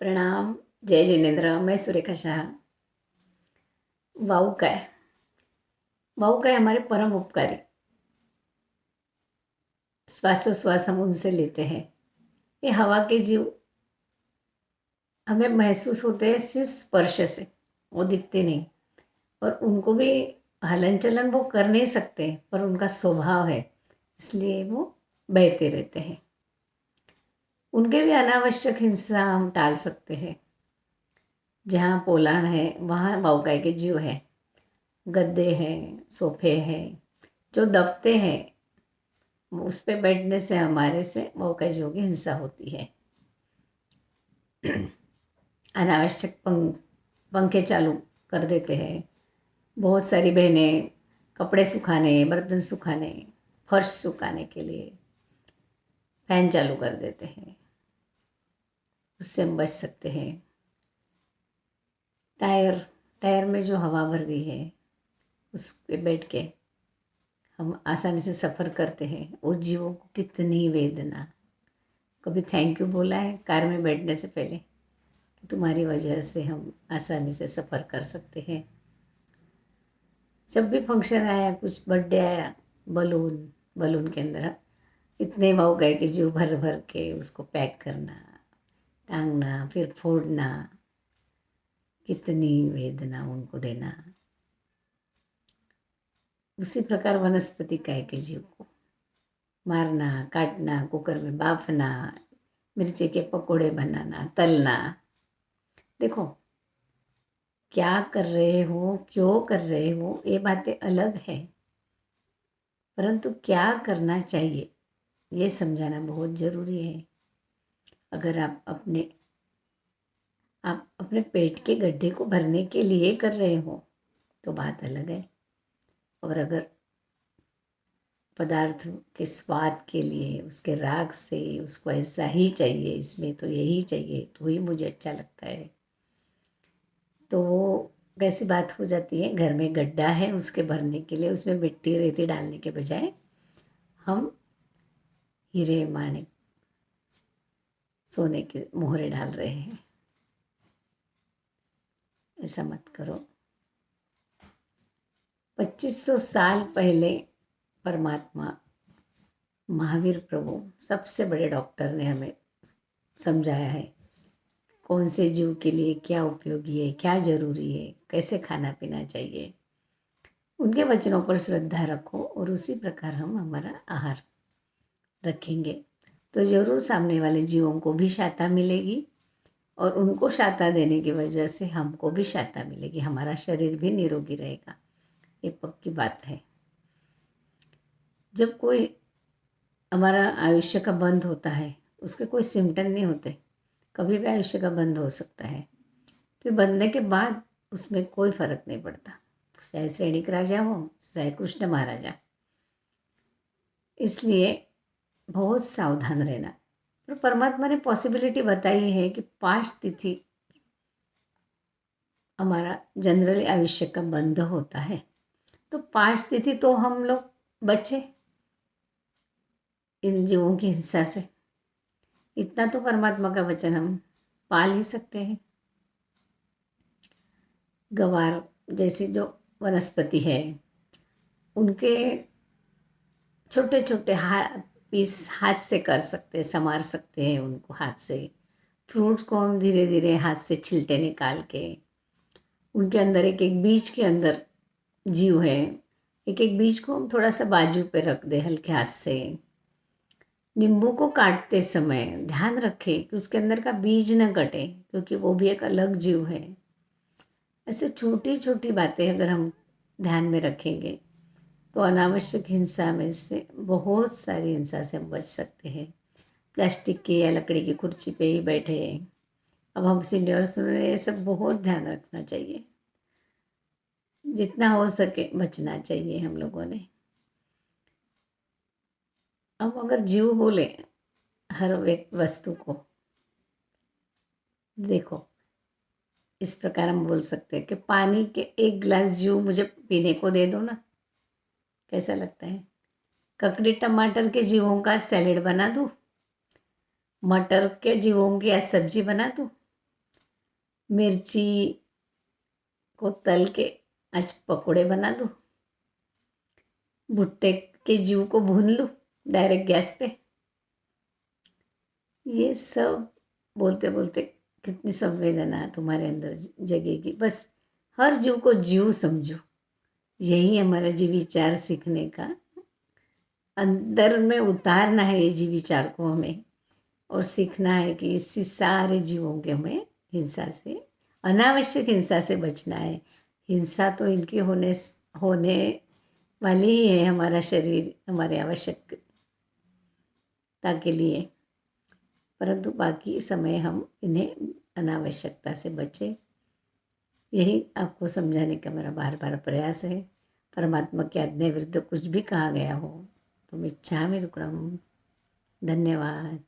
प्रणाम। जय जिनेन्द्र। मैं सुरेखा शाह। वाउकाय वाउकाय हमारे परम उपकारी। श्वासोश्वास हम उनसे लेते हैं। ये हवा के जीव हमें महसूस होते हैं सिर्फ स्पर्श से, वो दिखते नहीं। और उनको भी हलन चलन वो कर नहीं सकते, पर उनका स्वभाव है, इसलिए वो बहते रहते हैं। उनके भी अनावश्यक हिंसा हम टाल सकते हैं। जहाँ पोलाण है वहाँ वाउकाय के जीव है। गद्दे हैं, सोफे हैं, जो दबते हैं उस पे बैठने से हमारे से मौका जो की हिंसा होती है। अनावश्यक पंखे चालू कर देते हैं। बहुत सारी बहनें कपड़े सुखाने, बर्तन सुखाने, फर्श सुखाने के लिए फैन चालू कर देते हैं। उससे हम बच सकते हैं। टायर टायर में जो हवा भर गई है उस पे बैठ के हम आसानी से सफ़र करते हैं। उस जीवों को कितनी वेदना। कभी थैंक यू बोला है कार में बैठने से पहले? तुम्हारी वजह से हम आसानी से सफ़र कर सकते हैं। जब भी फंक्शन आया, कुछ बर्थडे आया, बलून बलून के अंदर इतने भाव गए कि जीव भर भर के उसको पैक करना, टांगना, फिर फोड़ना, कितनी वेदना उनको देना। उसी प्रकार वनस्पति काय के जीव को मारना, काटना, कुकर में बाफना, मिर्ची के पकोड़े बनाना, तलना। देखो, क्या कर रहे हो, क्यों कर रहे हो, ये बातें अलग है, परंतु क्या करना चाहिए ये समझाना बहुत ज़रूरी है। अगर आप अपने पेट के गड्ढे को भरने के लिए कर रहे हो तो बात अलग है। और अगर पदार्थ के स्वाद के लिए, उसके राग से उसको ऐसा ही चाहिए, इसमें तो यही चाहिए तो ही मुझे अच्छा लगता है, तो वो कैसी बात हो जाती है। घर में गड्ढा है, उसके भरने के लिए उसमें मिट्टी रेती डालने के बजाय हम हीरे माणिक सोने के मोहरे डाल रहे हैं। ऐसा मत करो। 2500 साल पहले परमात्मा महावीर प्रभु, सबसे बड़े डॉक्टर, ने हमें समझाया है कौन से जीव के लिए क्या उपयोगी है, क्या जरूरी है, कैसे खाना पीना चाहिए। उनके वचनों पर श्रद्धा रखो और उसी प्रकार हम हमारा आहार रखेंगे तो जरूर सामने वाले जीवों को भी शाता मिलेगी और उनको शाता देने की वजह से हमको भी शाता मिलेगी। हमारा शरीर भी निरोगी रहेगा, ये पक्की बात है। जब कोई हमारा आयुष्य का बंद होता है, उसके कोई सिम्टम नहीं होते, कभी भी आयुष्य का बंद हो सकता है। फिर बनने के बाद उसमें कोई फर्क नहीं पड़ता, चाहे सैनिक राजा हो, चाहे कृष्ण महाराजा। इसलिए बहुत सावधान रहना। तो परमात्मा ने पॉसिबिलिटी बताई है कि 5 तिथि हमारा जनरली आयुष्य का बंद होता है, तो 5 तिथि तो हम लोग बचे इन जीवों की हिंसा से। इतना तो परमात्मा का वचन हम पाल ही सकते हैं। गवार जैसी जो वनस्पति है, उनके छोटे छोटे पीस हाथ से कर सकते हैं, संवार सकते हैं उनको हाथ से। फ्रूट्स को हम धीरे धीरे हाथ से छिलटे निकाल के, उनके अंदर एक एक बीज के अंदर जीव है, एक एक बीज को हम थोड़ा सा बाजू पे रख दे हल्के हाथ से। नींबू को काटते समय ध्यान रखें कि उसके अंदर का बीज न कटे, क्योंकि वो भी एक अलग जीव है। ऐसे छोटी छोटी बातें अगर हम ध्यान में रखेंगे तो अनावश्यक हिंसा में से, बहुत सारी हिंसा से हम बच सकते हैं। प्लास्टिक की या लकड़ी की कुर्सी पे ही बैठे हैं, अब हम सीनियर सुन रहे हैं, ये सब बहुत ध्यान रखना चाहिए। जितना हो सके बचना चाहिए हम लोगों ने। अब अगर जीव बोले हर एक वस्तु को, देखो इस प्रकार हम बोल सकते हैं कि पानी के 1 गिलास जीव मुझे पीने को दे दो ना, कैसा लगता है? ककड़ी टमाटर के जीवों का सैलेड बना दूँ, मटर के जीवों की आज सब्जी बना दूँ, मिर्ची को तल के आज पकोड़े बना दूँ, भुट्टे के जीव को भून लूँ डायरेक्ट गैस पे। ये सब बोलते बोलते कितनी संवेदना तुम्हारे अंदर जगेगी। बस हर जीव को जीव समझो, यही हमारा जीव विचार सीखने का, अंदर में उतारना है ये जीव विचार को हमें, और सीखना है कि इसी सारे जीवों के हमें हिंसा से, अनावश्यक हिंसा से बचना है। हिंसा तो इनकी होने वाली ही है, हमारा शरीर हमारे आवश्यकता के लिए, परंतु बाकी समय हम इन्हें अनावश्यकता से बचें। यही आपको समझाने का मेरा बार बार प्रयास है। परमात्मा की आज्ञा विरुद्ध कुछ भी कहा गया हो तो मैं इच्छामि दुक्कडम। धन्यवाद।